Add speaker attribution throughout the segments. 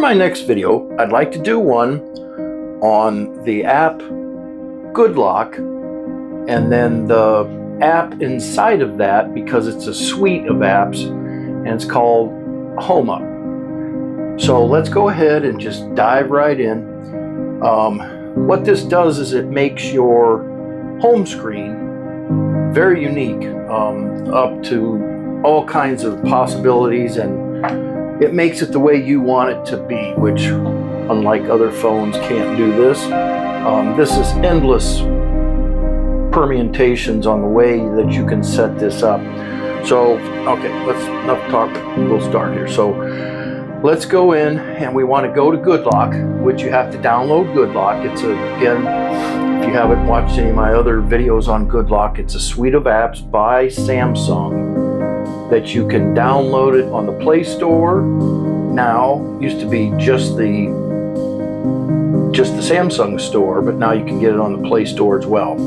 Speaker 1: my next video, I'd like to do one on the app Good Lock, and then the app inside of that, because it's a suite of apps, and it's called Home Up. So let's go ahead and just dive right in. What this does is it makes your home screen very unique, up to all kinds of possibilities, and it makes it the way you want it to be, which unlike other phones can't do this. This is endless permutations on the way that you can set this up. So okay, let's enough talk, we'll start here. So let's go in, and we want to go to Good Lock, which you have to download Good Lock. It's again, if you haven't watched any of my other videos on Good Lock, it's a suite of apps by Samsung that you can download it on the Play Store. Now, used to be just the Samsung store, but now you can get it on the Play Store as well.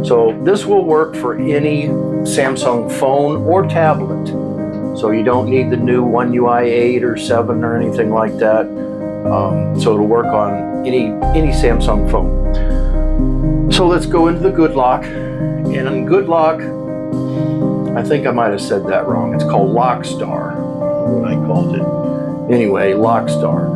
Speaker 1: So this will work for any Samsung phone or tablet. So you don't need the new One UI 8 or 7 or anything like that. So it'll work on any Samsung phone. So let's go into the Good Lock. And in Good Lock, I think I might have said that wrong. It's called LockStar, what I called it. Anyway, LockStar.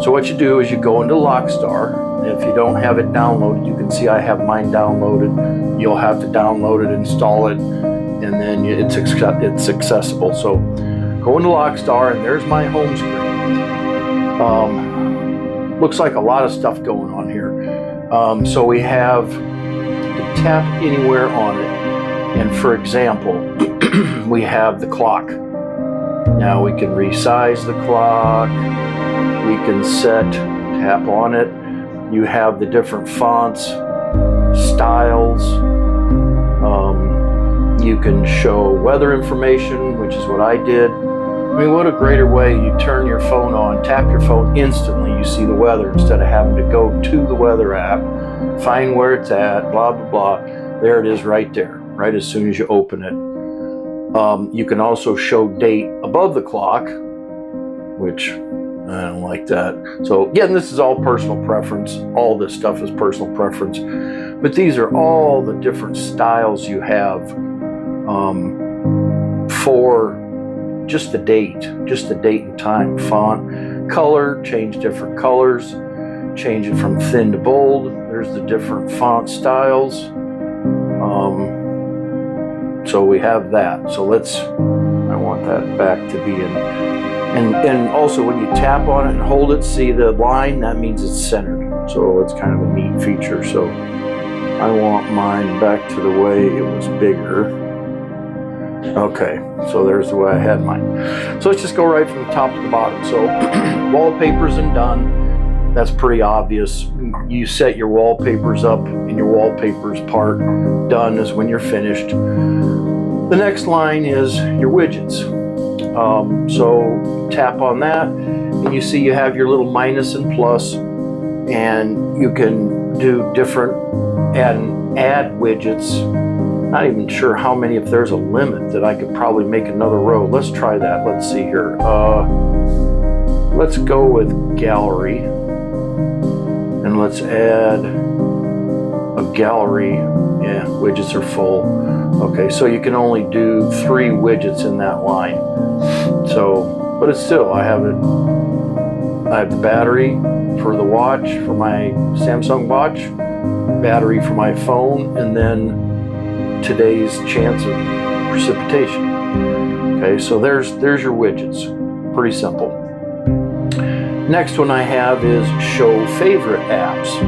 Speaker 1: So what you do is you go into LockStar. If you don't have it downloaded, you can see I have mine downloaded. You'll have to download it, install it, and then it's accessible. So go into LockStar, and there's my home screen. Looks like a lot of stuff going on here. So we have to tap anywhere on it. And for example, we have the clock. Now we can resize the clock. We can tap on it. You have the different fonts, styles. You can show weather information, which is what I did. I mean, what a greater way. You turn your phone on, tap your phone, instantly you see the weather instead of having to go to the weather app, find where it's at, blah, blah, blah. There it is right there, right as soon as you open it. You can also show date above the clock, which I don't like that. So again, this is all personal preference. All this stuff is personal preference. But these are all the different styles you have for just the date and time. Font, color, change different colors, change it from thin to bold. There's the different font styles. So we have that. So I want that back to be in. And also when you tap on it and hold it, see the line, that means it's centered. So it's kind of a neat feature. So I want mine back to the way it was bigger. Okay, so there's the way I had mine. So let's just go right from the top to the bottom. So wallpapers and done. That's pretty obvious. You set your wallpapers up in your wallpapers part. Done is when you're finished. The next line is your widgets. So tap on that, and you see you have your little minus and plus, and you can do different add widgets. Not even sure how many, if there's a limit that I could probably make another row. Let's try that. Let's see here. Let's go with gallery, and let's add a gallery. Yeah, widgets are full. Okay, so you can only do 3 widgets in that line. So, but it's still, I have the battery for the watch, for my Samsung watch, battery for my phone, and then today's chance of precipitation. Okay, so there's your widgets. Pretty simple. Next one I have is show favorite apps.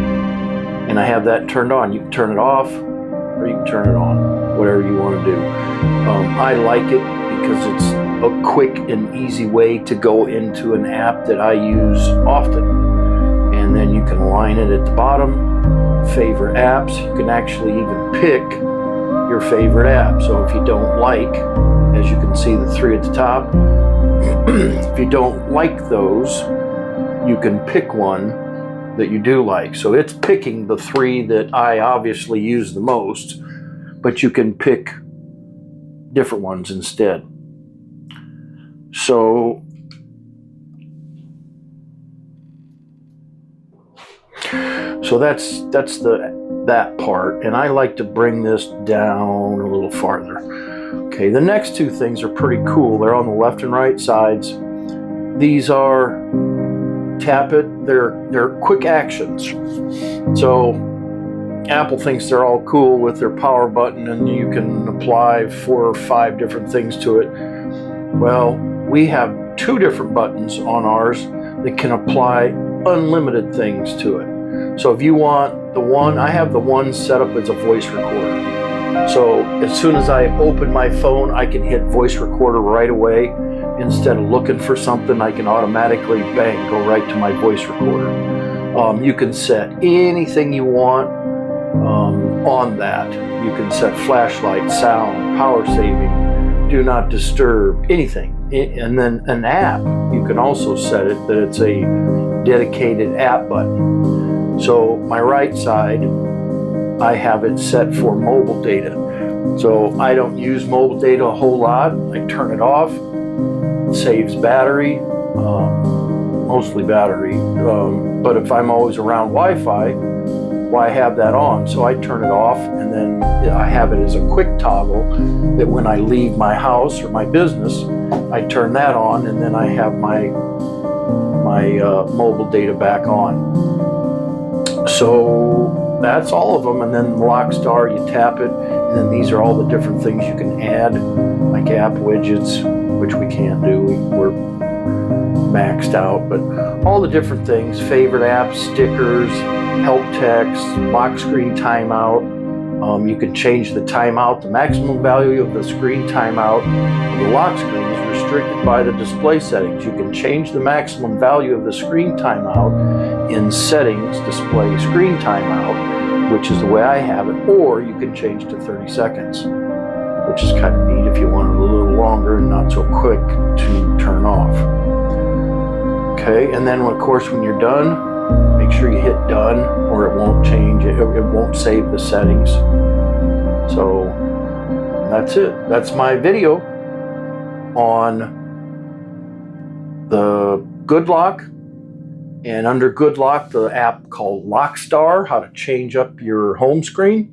Speaker 1: And I have that turned on. You can turn it off, or you can turn it on, whatever you want to do. I like it because it's a quick and easy way to go into an app that I use often. And then you can align it at the bottom, favorite apps. You can actually even pick your favorite app. So if you don't like, as you can see the 3 at the top, if you don't like those, you can pick one that you do like. So it's picking the 3 that I obviously use the most, but you can pick different ones instead. So So that's that part, and I like to bring this down a little farther. Okay, the next two things are pretty cool. They're on the left and right sides. These are tap it. They're quick actions. So Apple thinks they're all cool with their power button, and you can apply 4 or 5 different things to it. Well, we have 2 different buttons on ours that can apply unlimited things to it. So if you want the one, I have the one set up as a voice recorder. So as soon as I open my phone, I can hit voice recorder right away. Instead of looking for something, I can automatically, bang, go right to my voice recorder. You can set anything you want on that. You can set flashlight, sound, power saving, do not disturb, anything. And then an app, you can also set it that it's a dedicated app button. So my right side, I have it set for mobile data. So I don't use mobile data a whole lot. I turn it off. It saves battery, mostly battery. But if I'm always around Wi-Fi, why have that on? So I turn it off, and then I have it as a quick toggle that when I leave my house or my business, I turn that on, and then I have my mobile data back on. So that's all of them. And then LockStar, you tap it, and then these are all the different things you can add, like app widgets, which we can't do. We're maxed out, but all the different things, favorite apps, stickers, help text, lock screen timeout. You can change the timeout. The maximum value of the screen timeout of the lock screen is restricted by the display settings. You can change the maximum value of the screen timeout in settings, display screen timeout, which is the way I have it, or you can change to 30 seconds, which is kind of neat if you want it a little longer and not so quick to turn off. Okay, and then of course when you're done, make sure you hit done or it won't change, it won't save the settings. So that's it. That's my video on the Good Lock, and under Good Lock, the app called LockStar, how to change up your home screen.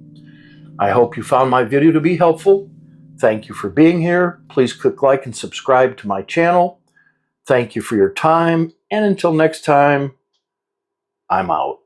Speaker 1: I hope you found my video to be helpful. Thank you for being here. Please click like and subscribe to my channel. Thank you for your time, and until next time, I'm out.